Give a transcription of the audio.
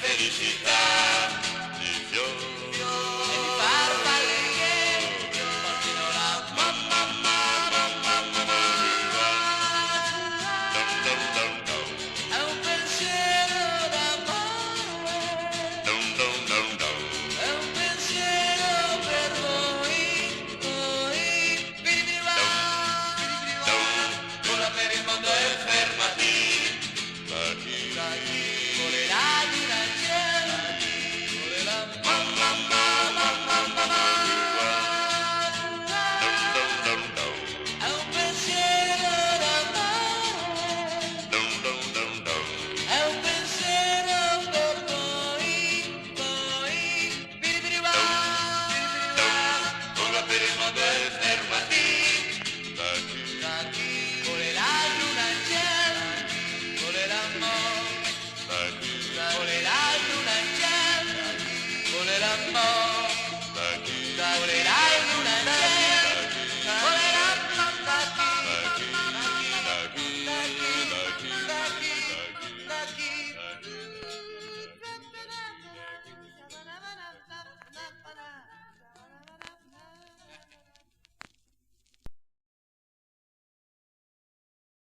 felicità, di fiori e di farfalle che portino la mamma, mamma, mamma, mamma. È un pensiero d'amore, è un pensiero per voi, biribiriba, vola per il mondo e fermati, volerà di una cielo, volerà mamma, mamma, mamma, mamma. È un pensiero d'amore, è un pensiero per voi, biribiriba, vola per il mondo e fermati, volerà di una cielo, volerà amore.